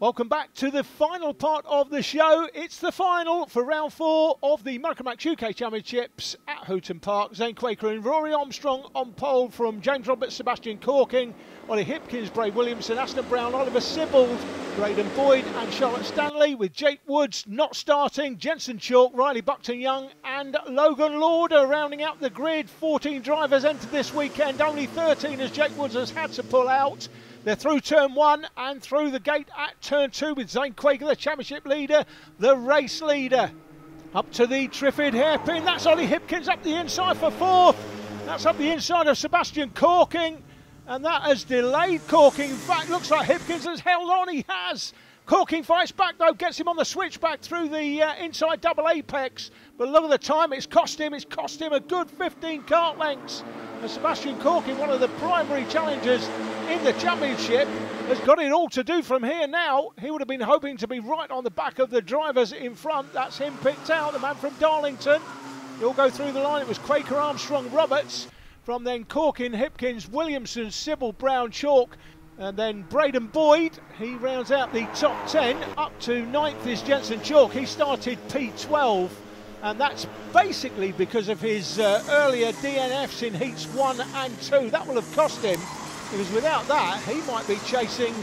Welcome back to the final part of the show. It's the final for round 4 of the Micromax UK Championships at Hooton Park. Zane Quaker and Rory Armstrong on pole from James Roberts, Sebastian Corking, Ollie Hipkins, Bray Williamson, Aston Brown, Oliver Sibbald, Braden Boyd and Charlotte Stanley, with Jake Woods not starting, Jensen Chalk, Riley Buckton-Young and Logan Lauder rounding out the grid. 14 drivers entered this weekend, only 13 as Jake Woods has had to pull out. They're through turn 1 and through the gate at turn 2 with Zane Quaker, the championship leader, the race leader. Up to the Triffid hairpin, that's Ollie Hipkins up the inside for 4th. That's up the inside of Sebastian Corking, and that has delayed Corking. In fact, looks like Hipkins has held on, he has. Corking fights back though, gets him on the switchback through the inside double apex. But look at the time, it's cost him a good 15 kart lengths. And Sebastian Corking, one of the primary challengers in the championship, has got it all to do from here now. He would have been hoping to be right on the back of the drivers in front. That's him picked out, the man from Darlington. He'll go through the line. It was Quaker, Armstrong, Roberts. From then Corking, Hipkins, Williamson, Sibbald, Brown, Chalk. And then Braden Boyd, he rounds out the top 10. Up to 9th is Jensen Chalk. He started P12. And that's basically because of his earlier DNFs in heats 1 and 2. That will have cost him, because without that, he might be chasing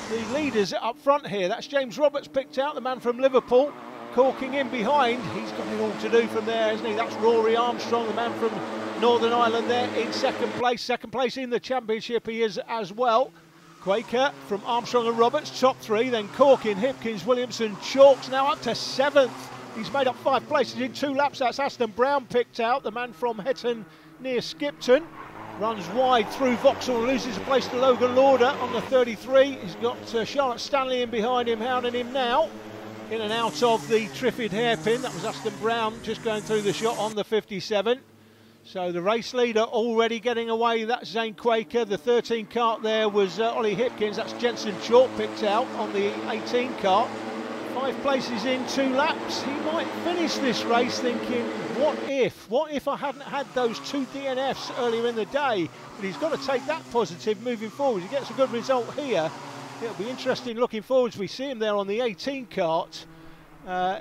the leaders up front here. That's James Roberts picked out, the man from Liverpool. Corking in behind. He's got it all to do from there, isn't he? That's Rory Armstrong, the man from Northern Ireland there in 2nd place. 2nd place in the championship he is as well. Quaker from Armstrong and Roberts, top 3. Then Corking, Hipkins, Williamson, Chalk's now up to 7th. He's made up 5 places in 2 laps. That's Aston Brown picked out, the man from Hooton near Skipton. Runs wide through Vauxhall and loses a place to Logan Lauder on the 33. He's got Charlotte Stanley in behind him, hounding him now. In and out of the Triffid hairpin. That was Aston Brown just going through the shot on the 57. So the race leader already getting away. That's Zane Quaker. The 13 kart there was Ollie Hipkins. That's Jensen Chalk picked out on the 18 kart. 5 places in 2 laps. He might finish this race thinking, what if I hadn't had those 2 DNFs earlier in the day? But he's got to take that positive moving forward. He gets a good result here. It'll be interesting looking forwards. We see him there on the 18 kart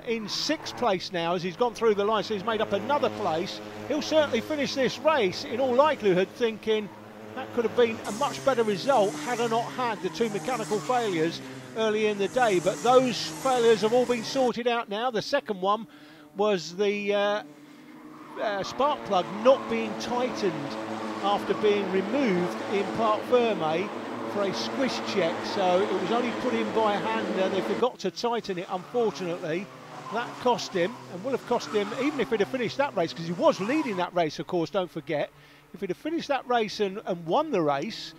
in 6th place now as he's gone through the line, so he's made up another place. He'll certainly finish this race in all likelihood thinking that could have been a much better result had I not had the 2 mechanical failures early in the day. But those failures have all been sorted out now. The second one was the spark plug not being tightened after being removed in Parc Ferme for a squish check, so it was only put in by hand and they forgot to tighten it, unfortunately. That cost him, and will have cost him even if he'd have finished that race, because he was leading that race, of course, don't forget. If he'd have finished that race and won the race,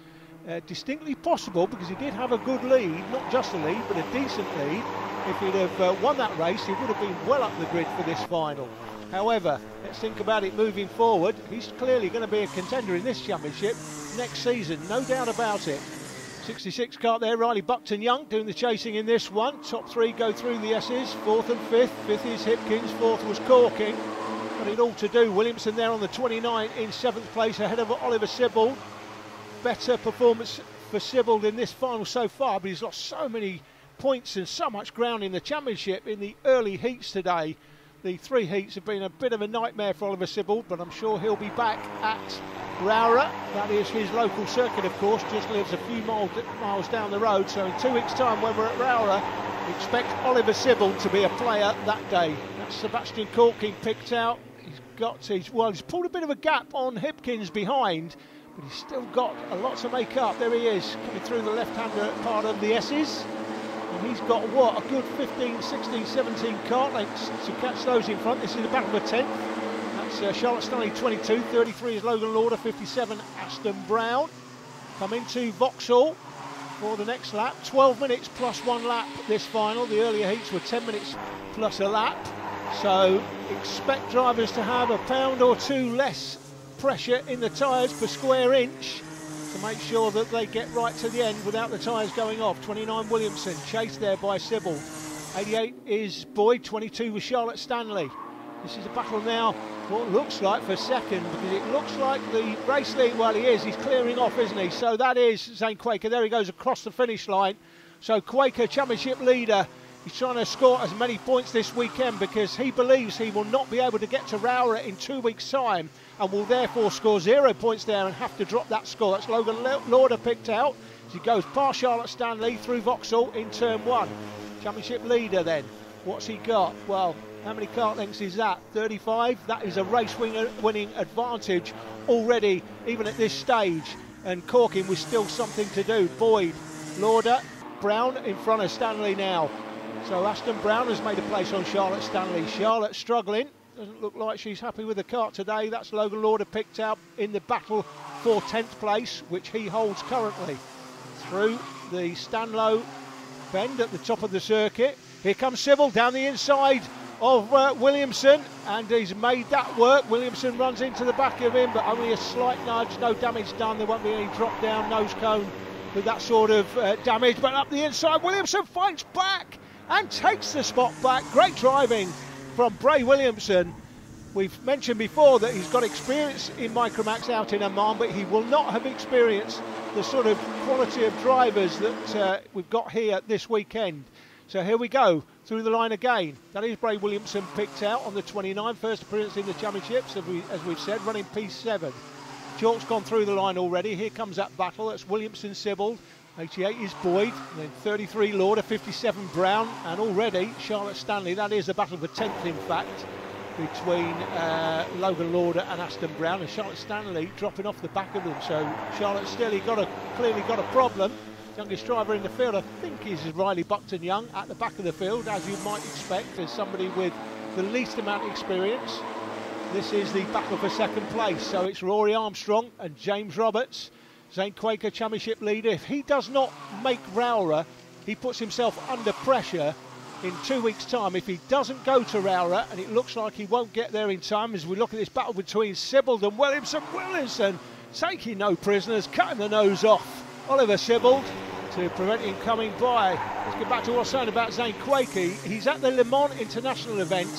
distinctly possible, because he did have a good lead, not just a lead, but a decent lead. If he'd have won that race, he would have been well up the grid for this final. However, let's think about it moving forward. He's clearly going to be a contender in this championship next season, no doubt about it. 66 kart there, Riley Buckton-Young doing the chasing in this one. Top 3 go through the S's, 4th and 5th. 5th is Hipkins, 4th was Corking. Got it all to do. Williamson there on the 29 in 7th place ahead of Oliver Sibbald. Better performance for Sibbald in this final so far, but he's lost so many points and so much ground in the championship in the early heats today. The 3 heats have been a bit of a nightmare for Oliver Sibbald, but I'm sure he'll be back at Rowra. That is his local circuit, of course, just lives a few miles down the road. So in 2 weeks' time, when we're at Rowra, expect Oliver Sibbald to be a player that day. That's Sebastian Corking picked out. He's pulled a bit of a gap on Hipkins behind, but he's still got a lot to make up. There he is, coming through the left-hander part of the S's. And he's got, what, a good 15, 16, 17 kart lengths to catch those in front. This is the battle for 10th. That's Charlotte Stanley 22, 33 is Logan Lauder, 57 Aston Brown. Come into Vauxhall for the next lap. 12 minutes plus 1 lap this final. The earlier heats were 10 minutes plus a lap. So expect drivers to have a pound or 2 less pressure in the tyres per square inch to make sure that they get right to the end without the tyres going off. 29 Williamson, chased there by Sibbald. 88 is Boyd, 22 was Charlotte Stanley. This is a battle now, what looks like for second, because it looks like the race lead, well, he's clearing off, isn't he? So that is Zane Quaker. There he goes across the finish line. So Quaker Championship leader, he's trying to score as many points this weekend because he believes he will not be able to get to Rowrah in 2 weeks' time and will therefore score 0 points there and have to drop that score. That's Logan Lauder picked out as he goes past Charlotte Stanley through Vauxhall in turn 1. Championship leader then, what's he got? Well, how many kart lengths is that? 35? That is a race-winning advantage already, even at this stage. And Corking with still something to do. Boyd, Lauder, Brown in front of Stanley now. So Aston Brown has made a place on Charlotte Stanley. Charlotte struggling. Doesn't look like she's happy with the kart today. That's Logan Lauder picked out in the battle for 10th place, which he holds currently. Through the Stanlow bend at the top of the circuit. Here comes Civil down the inside of Williamson, and he's made that work. Williamson runs into the back of him, but only a slight nudge, no damage done. There won't be any drop down nose cone with that sort of damage, but up the inside Williamson fights back and takes the spot back. Great driving from Bray Williamson. We've mentioned before that he's got experience in Micromax out in Oman, but he will not have experienced the sort of quality of drivers that we've got here this weekend. So here we go, through the line again. That is Bray Williamson picked out on the 29, first appearance in the championships, as we've said, running P7. Chalk's gone through the line already. Here comes that battle. That's Williamson, Sibbald. 88 is Boyd, and then 33 Lauder, 57 Brown, and already Charlotte Stanley. That is the battle for 10th, in fact, between Logan Lauder and Aston Brown, and Charlotte Stanley dropping off the back of them. So Charlotte clearly got a problem. Youngest driver in the field, I think, is Riley Buckton-Young at the back of the field, as you might expect, as somebody with the least amount of experience. This is the battle for second place, so it's Rory Armstrong and James Roberts, Zane Quaker Championship leader. If he does not make Rowrah, he puts himself under pressure in 2 weeks' time. If he doesn't go to Rowrah, and it looks like he won't get there in time, as we look at this battle between Sibbald and Williamson. Williamson taking no prisoners, cutting the nose off Oliver Sibbald to prevent him coming by. Let's get back to what I was saying about Zane Quaker. He's at the Le Mans International event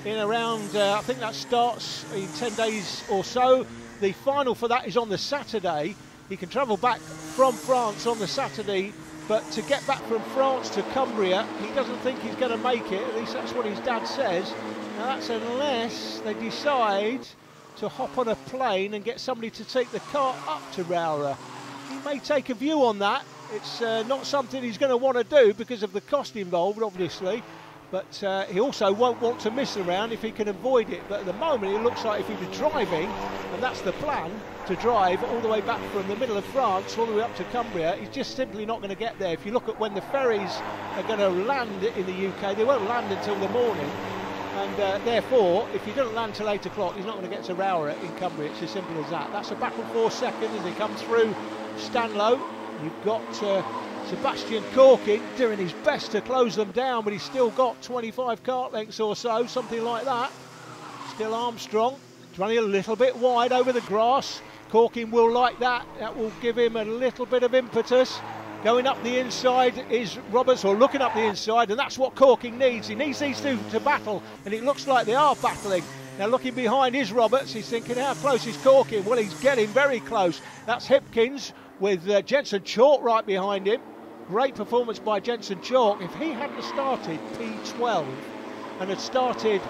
in around, I think that starts in 10 days or so. The final for that is on the Saturday. He can travel back from France on the Saturday, but to get back from France to Cumbria, he doesn't think he's going to make it. At least that's what his dad says. Now that's unless they decide to hop on a plane and get somebody to take the car up to Rowrah. He may take a view on that. It's not something he's going to want to do because of the cost involved, obviously, but he also won't want to miss around if he can avoid it. But at the moment it looks like if he was driving, and that's the plan, to drive all the way back from the middle of France all the way up to Cumbria, he's just simply not going to get there. If you look at when the ferries are going to land in the UK, they won't land until the morning, and therefore if he doesn't land till 8 o'clock, he's not going to get to Rowrah in Cumbria. It's as simple as that. That's a battle for second as he comes through Stanlow. You've got Sebastian Corking doing his best to close them down, but he's still got 25 kart lengths or so, something like that. Still Armstrong, running a little bit wide over the grass. Corking will like that. That will give him a little bit of impetus. Going up the inside is Roberts, or looking up the inside, and that's what Corking needs. He needs these two to battle, and it looks like they are battling. Now looking behind is Roberts. He's thinking, how close is Corking? Well, he's getting very close. That's Hipkins with Jensen Chalk right behind him. Great performance by Jensen Chalk. If he hadn't started P12 and had started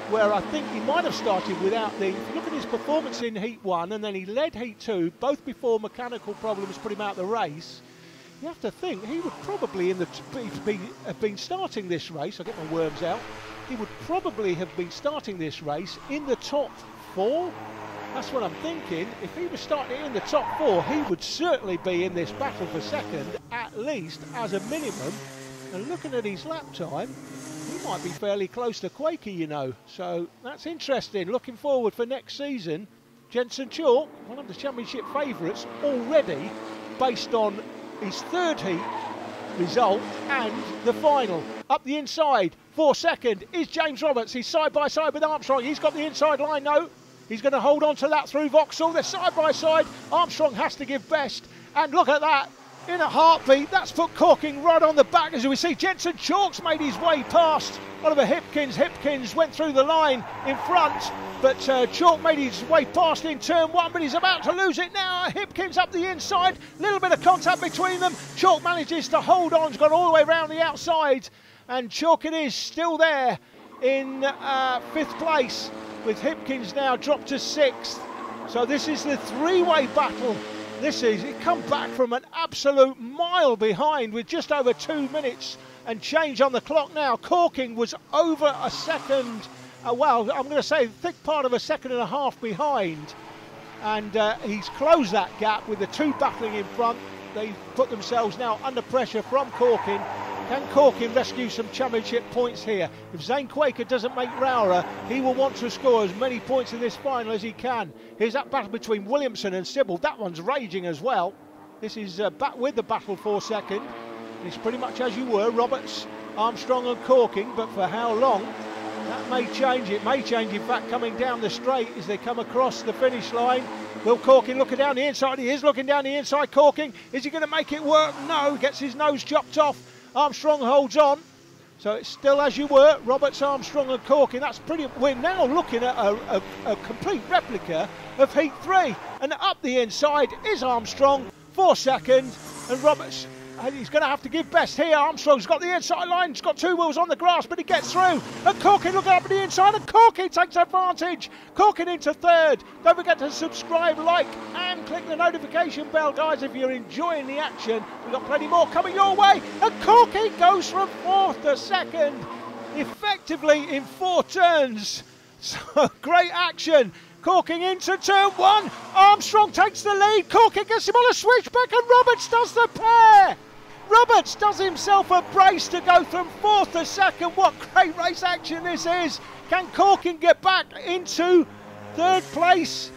where I think he might have started without the... If you look at his performance in Heat 1 and then he led Heat 2, both before mechanical problems put him out of the race, you have to think he would probably have been starting this race. I'll get my worms out. He would probably have been starting this race in the top 4. That's what I'm thinking. If he was starting in the top 4, he would certainly be in this battle for second, at least as a minimum. And looking at his lap time, he might be fairly close to Quaker, you know. So that's interesting. Looking forward for next season. Jensen Chalk, one of the championship favourites already, based on his third heat result and the final. Up the inside for second is James Roberts. He's side by side with Armstrong. He's got the inside line now. He's going to hold on to that through Vauxhall. They're side by side. Armstrong has to give best. And look at that. in a heartbeat. That's put Corking right on the back, as we see Jensen Chalk's made his way past Oliver Hipkins. Hipkins went through the line in front, but Chalk made his way past in turn one, but he's about to lose it now. Hipkins up the inside, little bit of contact between them. Chalk manages to hold on, has gone all the way around the outside, and Chalk it is still there in 5th place, with Hipkins now dropped to 6th. So this is the three-way battle. This is, it come back from an absolute mile behind with just over 2 minutes and change on the clock now. Corking was over a second, well, I'm going to say a thick part of a second and a half behind. And he's closed that gap with the two battling in front. They've put themselves now under pressure from Corking. Can Corking rescue some championship points here? If Zane Quaker doesn't make Rowra, he will want to score as many points in this final as he can. Here's that battle between Williamson and Sybil. That one's raging as well. This is back with the battle for second. It's pretty much as you were, Roberts, Armstrong and Corking, but for how long? That may change. It may change, in fact, coming down the straight as they come across the finish line. Will Corking looking down the inside? He is looking down the inside, Corking. Is he going to make it work? No, he gets his nose chopped off. Armstrong holds on, so it's still as you were, Roberts, Armstrong and Corking. That's pretty. We're now looking at a complete replica of Heat 3, and up the inside is Armstrong for second, and Roberts, he's going to have to give best here. Armstrong's got the inside line, he's got two wheels on the grass, but he gets through, and Corking looking up at the inside, and Corking takes advantage. Corking into third. Don't forget to subscribe, like, and click the notification bell, guys, if you're enjoying the action. We've got plenty more coming your way, and Corking goes from 4th to 2nd, effectively in 4 turns. So great action. Corking into turn 1. Armstrong takes the lead. Corking gets him on a switchback, and Roberts does the pair. Roberts does himself a brace to go from 4th to 2nd. What great race action this is. Can Corking get back into 3rd place?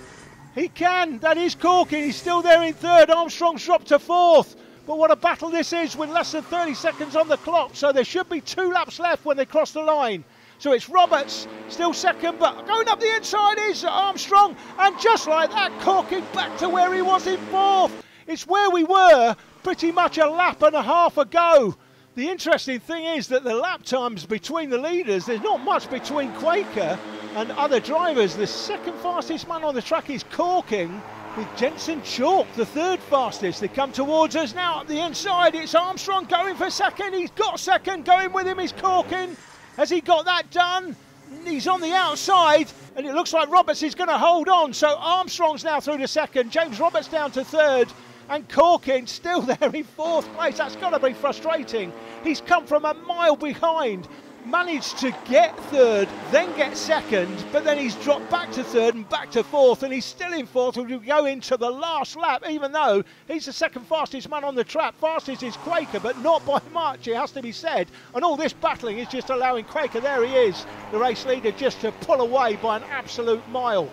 He can. That is Corking. He's still there in 3rd. Armstrong's dropped to 4th. But what a battle this is with less than 30 seconds on the clock. So there should be 2 laps left when they cross the line. So it's Roberts, still second, but going up the inside is Armstrong. And just like that, Corking back to where he was in 4th. It's where we were pretty much a lap and a half ago. The interesting thing is that the lap times between the leaders, there's not much between Quaker and other drivers. The second fastest man on the track is Corking, with Jensen Chalk, the 3rd fastest. They come towards us now up the inside. It's Armstrong going for second. He's got second. Going with him is Corking. Has he got that done? He's on the outside, and it looks like Roberts is going to hold on. So Armstrong's now through to second. James Roberts down to 3rd. And Corking still there in 4th place. That's got to be frustrating. He's come from a mile behind, managed to get 3rd, then get 2nd, but then he's dropped back to 3rd and back to 4th, and he's still in 4th as we go into the last lap, even though he's the 2nd fastest man on the track. Fastest is Quaker, but not by much, it has to be said. And all this battling is just allowing Quaker, there he is, the race leader, just to pull away by an absolute mile.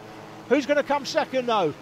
Who's going to come second though?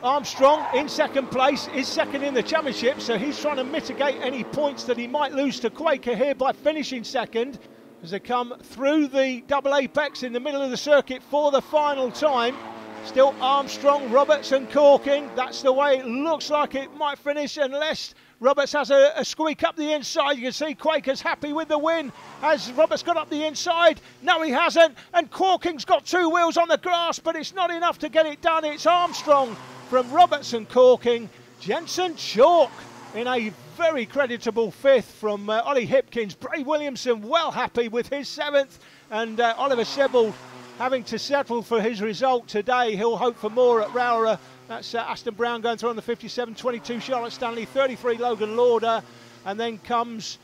Armstrong in 2nd place, is 2nd in the championship, so he's trying to mitigate any points that he might lose to Quaker here by finishing 2nd. As they come through the double apex in the middle of the circuit for the final time. Still Armstrong, Roberts and Corking. That's the way it looks like it might finish, unless Roberts has a squeak up the inside. You can see Quaker's happy with the win. Has Roberts got up the inside? No, he hasn't. And Corking's got 2 wheels on the grass, but it's not enough to get it done. It's Armstrong from Roberts and Corking. Jensen Chalk in a very creditable 5th from Ollie Hipkins. Bray Williamson well happy with his 7th, and Oliver Sebald having to settle for his result today. He'll hope for more at Rowra. That's Aston Brown going through on the 57, 22 Charlotte Stanley, 33 Logan Lauder, and then comes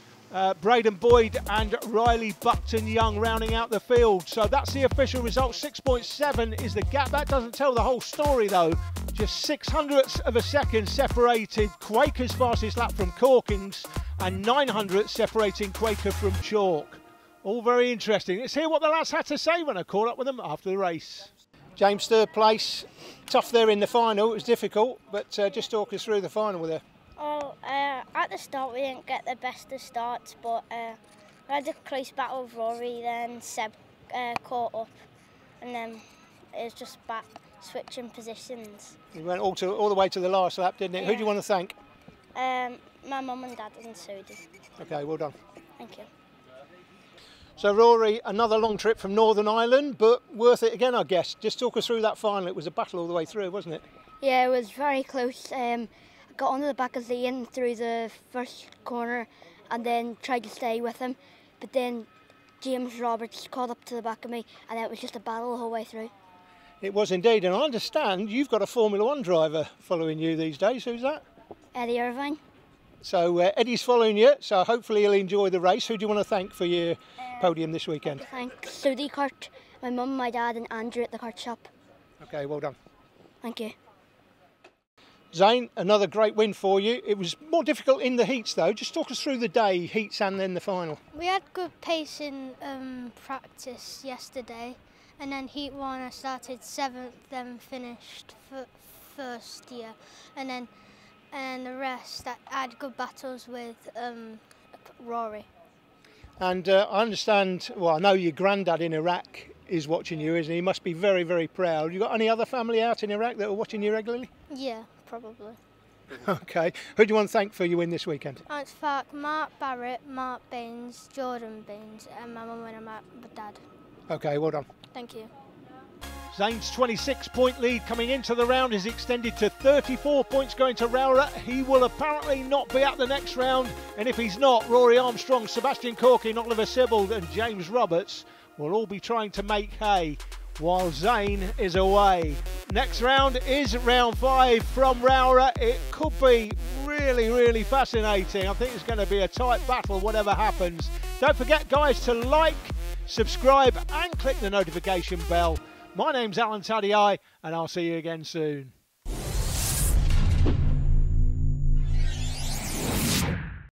Braden Boyd and Riley Buckton Young rounding out the field. So that's the official result. 6.7 is the gap. That doesn't tell the whole story though. Just 600ths of a second separated Quaker's fastest lap from Corking's, and 900ths separating Quaker from Chalk. All very interesting. Let's hear what the lads had to say when I caught up with them after the race. James, 3rd place. Tough there in the final. It was difficult, but just talk us through the final with her. At the start we didn't get the best of starts, but we had a close battle with Rory, then Seb caught up, and then it was just back switching positions. You went all the way to the last lap, didn't it? Yeah. Who do you want to thank? My mum and dad in Saudi. Okay, well done. Thank you. So Rory, another long trip from Northern Ireland, but worth it again, I guess. Just talk us through that final. It was a battle all the way through, wasn't it? Yeah, it was very close. I got onto the back of Zayn through the first corner and then tried to stay with him. But then James Roberts caught up to the back of me and it was just a battle the whole way through. It was indeed, and I understand you've got a Formula One driver following you these days. Who's that? Eddie Irvine. So Eddie's following you, so hopefully he'll enjoy the race. Who do you want to thank for your podium this weekend? Thanks. Saudi Kart, my mum, my dad and Andrew at the kart shop. Okay, well done. Thank you. Zane, another great win for you. It was more difficult in the heats though. Just talk us through the day, heats and then the final. We had good pace in practice yesterday, and then heat 1 I started 7th, then finished first, yeah, and the rest I had good battles with Rory. And I understand, well, I know your granddad in Iraq is watching you, isn't he? He must be very, very proud. You got any other family out in Iraq that are watching you regularly? Yeah, probably. Okay. Who do you want to thank for your win this weekend? I want to thank Mark Barrett, Mark Baines, Jordan Baines, and my mum and my dad. Okay, well done. Thank you. Zane's 26-point lead coming into the round is extended to 34 points going to Rowra. He will apparently not be at the next round, and if he's not, Rory Armstrong, Sebastian Corkin, Oliver Sibbald and James Roberts will all be trying to make hay while Zane is away. Next round is round 5 from Rowra. It could be really, really fascinating. I think it's going to be a tight battle whatever happens. Don't forget, guys, to like, subscribe and click the notification bell. My name's Alan Taddy, and I'll see you again soon.